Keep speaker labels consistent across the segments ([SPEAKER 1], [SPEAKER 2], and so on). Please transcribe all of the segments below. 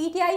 [SPEAKER 1] PTI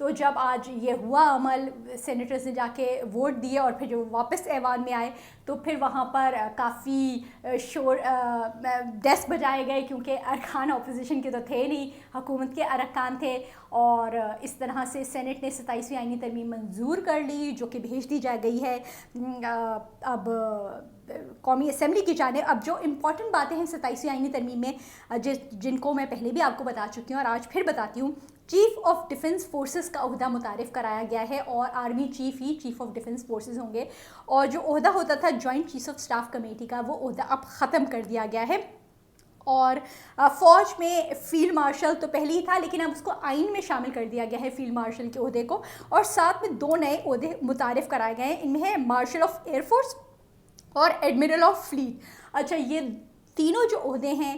[SPEAKER 1] تو جب آج یہ ہوا عمل، سینیٹرز نے جا کے ووٹ دیے اور پھر جو واپس ایوان میں آئے تو پھر وہاں پر کافی شور ڈیسک بجائے گئے، کیونکہ ارکان اپوزیشن کے تو تھے نہیں، حکومت کے ارکان تھے، اور اس طرح سے سینٹ نے 27ویں آئینی ترمیم منظور کر لی، جو کہ بھیج دی جا گئی ہے اب قومی اسمبلی کی جانب۔ اب جو امپورٹنٹ باتیں ہیں 27ویں آئینی ترمیم میں، جن کو میں پہلے بھی آپ کو بتا چکی ہوں اور آج پھر بتاتی ہوں، چیف آف ڈیفنس فورسز کا عہدہ متعارف کرایا گیا ہے، اور army chief he chief of defence forces ہوں گے، اور جو عہدہ ہوتا تھا joint chief of staff committee کا، وہ عہدہ اب ختم کر دیا گیا ہے۔ اور فوج میں فیلڈ مارشل تو پہلے ہی تھا، لیکن اب اس کو آئین میں شامل کر دیا گیا ہے فیلڈ مارشل کے عہدے کو، اور ساتھ میں 2 نئے عہدے متعارف کرائے گئے ہیں، ان میں ہے مارشل آف ایئر فورس اور ایڈمرل آف فلیٹ۔ اچھا، یہ تینوں جو عہدے ہیں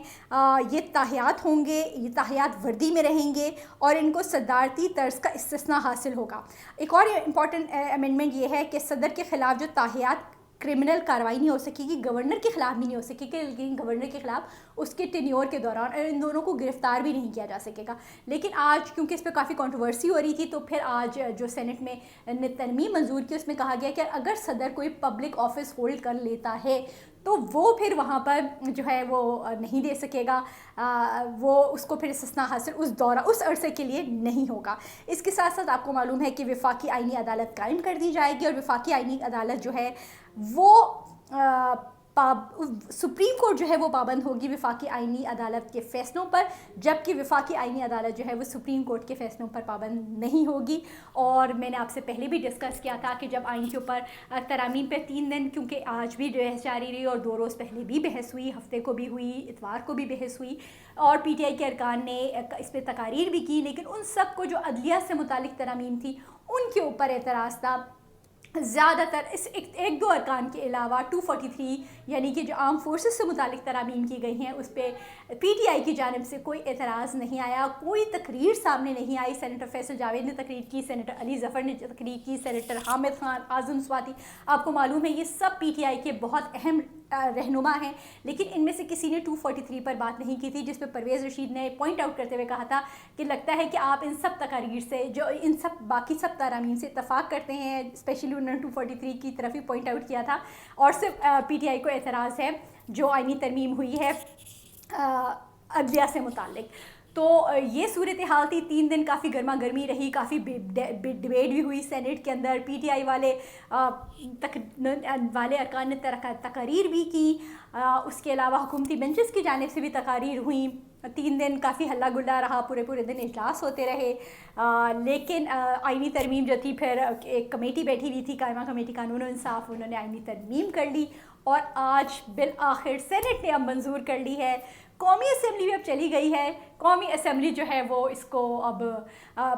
[SPEAKER 1] یہ تاحیات ہوں گے، یہ تاحیات وردی میں رہیں گے، اور ان کو صدارتی طرز کا استثناء حاصل ہوگا۔ ایک اور امپورٹنٹ امینڈمنٹ یہ ہے کہ صدر کے خلاف جو تاحیات کرمنل کارروائی نہیں ہو سکے گی، گورنر کے خلاف بھی نہیں ہو سکے گی، لیکن گورنر کے خلاف اس کے ٹینیور کے دوران ان دونوں کو گرفتار بھی نہیں کیا جا سکے گا۔ لیکن آج کیونکہ اس پہ کافی کنٹروورسی ہو رہی تھی، تو پھر آج جو سینٹ میں نے ترمیم منظور کی، اس میں کہا گیا کہ اگر صدر کوئی پبلک آفس ہولڈ کر لیتا ہے تو وہ پھر وہاں پر جو ہے وہ نہیں دے سکے گا، وہ اس کو پھر استثناء حاصل اس عرصے کے لیے نہیں ہوگا۔ اس کے ساتھ ساتھ آپ کو معلوم ہے کہ وفاقی آئینی عدالت قائم کر دی جائے گی، اور وفاقی آئینی عدالت جو ہے وہ سپریم کورٹ جو ہے وہ پابند ہوگی وفاقی آئینی عدالت کے فیصلوں پر، جبکہ وفاقی آئینی عدالت جو ہے وہ سپریم کورٹ کے فیصلوں پر پابند نہیں ہوگی۔ اور میں نے آپ سے پہلے بھی ڈسکس کیا تھا کہ جب آئین کے اوپر ترامیم پہ 3 دن، کیونکہ آج بھی بحث جاری رہی اور 2 روز پہلے بھی بحث ہوئی، ہفتے کو بھی ہوئی، اتوار کو بھی بحث ہوئی، اور پی ٹی آئی کے ارکان نے اس پہ تقاریر بھی کی، لیکن ان سب کو جو عدلیہ سے متعلق ترامیم تھی ان کے اوپر اعتراض تھا۔ زیادہ تر اس 1-2 ارکان کے علاوہ 243 یعنی کہ جو آرم فورسز سے متعلق ترامیم کی گئی ہیں، اس پہ پی ٹی آئی کی جانب سے کوئی اعتراض نہیں آیا، کوئی تقریر سامنے نہیں آئی۔ سینیٹر فیصل جاوید نے تقریر کی، سینیٹر علی ظفر نے تقریر کی، سینیٹر حامد خان، اعظم سواتی، آپ کو معلوم ہے یہ سب پی ٹی آئی کے بہت اہم رہنما ہیں، لیکن ان میں سے کسی نے 243 پر بات نہیں کی تھی، جس پہ پرویز رشید نے پوائنٹ آؤٹ کرتے ہوئے کہا تھا کہ لگتا ہے کہ آپ ان سب تقاریر سے، جو ان سب باقی سب ترامیم سے اتفاق کرتے ہیں، اسپیشلی انہوں نے 243 کی طرف ہی پوائنٹ آؤٹ کیا تھا، اور صرف پی ٹی آئی کو اعتراض ہے جو آئینی ترمیم ہوئی ہے عدلیہ سے متعلق۔ تو یہ صورتحال تھی، 3 دن کافی گرما گرمی رہی، کافی ڈیبیٹ بھی ہوئی سینیٹ کے اندر، پی ٹی آئی والے ارکان نے تقاریر بھی کی، اس کے علاوہ حکومتی بینچز کی جانب سے بھی تقاریر ہوئیں۔ 3 دن کافی ہلا گلا رہا، پورے دن اجلاس ہوتے رہے، لیکن آئینی ترمیم جو تھی، پھر ایک کمیٹی بیٹھی ہوئی تھی، قائمہ کمیٹی قانون و انصاف، انہوں نے آئینی ترمیم کر لی، اور آج بالآخر سینٹ نے اب منظور کر لی ہے۔ قومی اسمبلی بھی اب چلی گئی ہے، قومی اسمبلی جو ہے وہ اس کو اب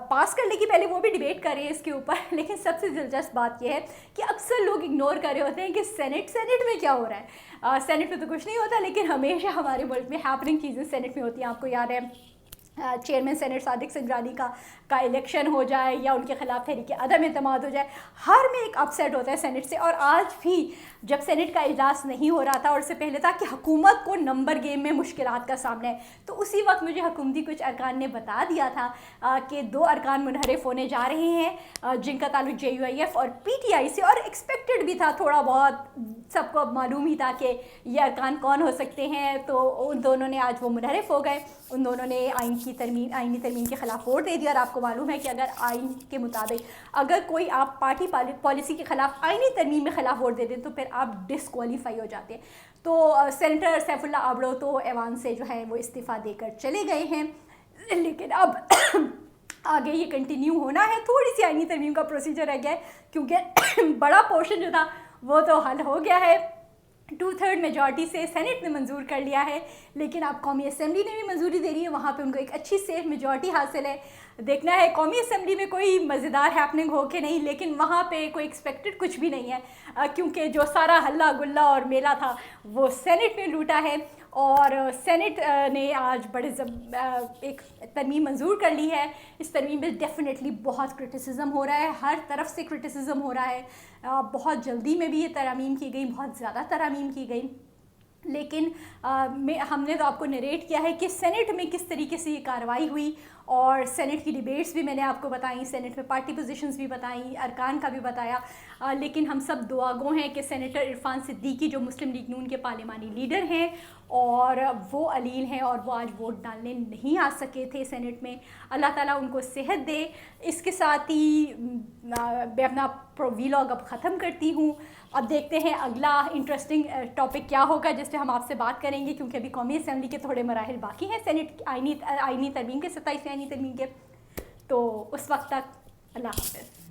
[SPEAKER 1] پاس کرنے کی، پہلے وہ بھی ڈیبیٹ کر رہے ہیں اس کے اوپر، لیکن سب سے دلچسپ بات یہ ہے کہ اکثر لوگ اگنور کر رہے ہوتے ہیں کہ سینٹ میں کیا ہو رہا ہے۔ سینٹ میں تو کچھ نہیں ہوتا، لیکن ہمیشہ ہمارے ملک میں ہیپننگ چیزیں سینٹ میں ہوتی ہیں۔ آپ کو یاد ہے چیئرمین سینٹ صادق سنجرانی کا الیکشن ہو جائے، یا ان کے خلاف تحریک عدم اعتماد ہو جائے، ہر میں ایک اپ سیٹ ہوتا ہے سینٹ سے۔ اور آج بھی جب سینٹ کا اجلاس نہیں ہو رہا تھا، اور اس سے پہلے تھا کہ حکومت کو نمبر گیم میں مشکلات کا سامنا ہے، تو اسی وقت مجھے حکومتی کچھ ارکان نے بتا دیا تھا کہ 2 ارکان منحرف ہونے جا رہے ہیں، جن کا تعلق جے یو آئی ایف اور پی ٹی آئی سے، اور ایکسپیکٹڈ بھی تھا، تھوڑا بہت سب کو اب معلوم ہی تھا کہ یہ ارکان کون ہو سکتے ہیں۔ تو ان دونوں نے آج وہ منحرف ہو گئے، ان دونوں نے آئینی ترمیم کے خلاف ووٹ دے دیا، اور آپ کو معلوم ہے کہ اگر آئین کے مطابق اگر کوئی آپ پارٹی پالیسی کے خلاف آئینی ترمیم میں خلاف ووٹ دے دیں تو پھر آپ ڈسکوالیفائی ہو جاتے ہیں۔ تو سینیٹر سیف اللہ آبڑو تو ایوان سے جو ہے وہ استعفیٰ دے کر چلے گئے ہیں، لیکن اب آگے یہ کنٹینیو ہونا ہے، تھوڑی سی آئینی ترمیم کا پروسیجر رہ گیا ہے، کیونکہ بڑا پورشن جو تھا وہ تو حل ہو گیا ہے، 2/3 میجورٹی سے سینٹ نے منظور کر لیا ہے، لیکن اب قومی اسمبلی نے بھی منظوری دے رہی ہے، وہاں پہ ان کو ایک اچھی سیف میجورٹی حاصل ہے۔ دیکھنا ہے قومی اسمبلی میں کوئی مزیدار ہیپننگ ہو کہ نہیں، لیکن وہاں پہ کوئی ایکسپیکٹڈ کچھ بھی نہیں ہے، کیونکہ جو سارا ہلا گلا اور میلہ تھا وہ سینٹ نے لوٹا ہے، اور سینٹ نے آج ایک ترمیم منظور کر لی ہے۔ اس ترمیم میں ڈیفینیٹلی بہت کرٹیسزم ہو رہا ہے، ہر طرف سے کرٹیسزم ہو رہا ہے، بہت جلدی میں بھی یہ ترامیم کی گئی، بہت زیادہ ترامیم کی گئی، لیکن ہم نے تو آپ کو نریٹ کیا ہے کہ سینٹ میں کس طریقے سے یہ کارروائی ہوئی، اور سینٹ کی ڈیبیٹس بھی میں نے آپ کو بتائیں, سینٹ میں پارٹی پوزیشنز بھی بتائیں, ارکان کا بھی بتایا. لیکن ہم سب دعا گو ہیں کہ سینیٹر عرفان صدیقی جو مسلم لیگ نون کے پارلیمانی لیڈر ہیں اور وہ علیل ہیں اور وہ آج ووٹ ڈالنے نہیں آ سکے تھے سینٹ میں, اللہ تعالیٰ ان کو صحت دے. اس کے ساتھ ہی میں اپنا ویلاگ اب ختم کرتی ہوں. اب دیکھتے ہیں اگلا انٹرسٹنگ ٹاپک کیا ہوگا جس پہ ہم آپ سے بات کریں گے, کیونکہ ابھی قومی اسمبلی کے تھوڑے مراحل باقی ہیں سینٹ آئینی ترمیم کے, 27ویں آئینی ترمیم کے. تو اس وقت تک اللہ حافظ.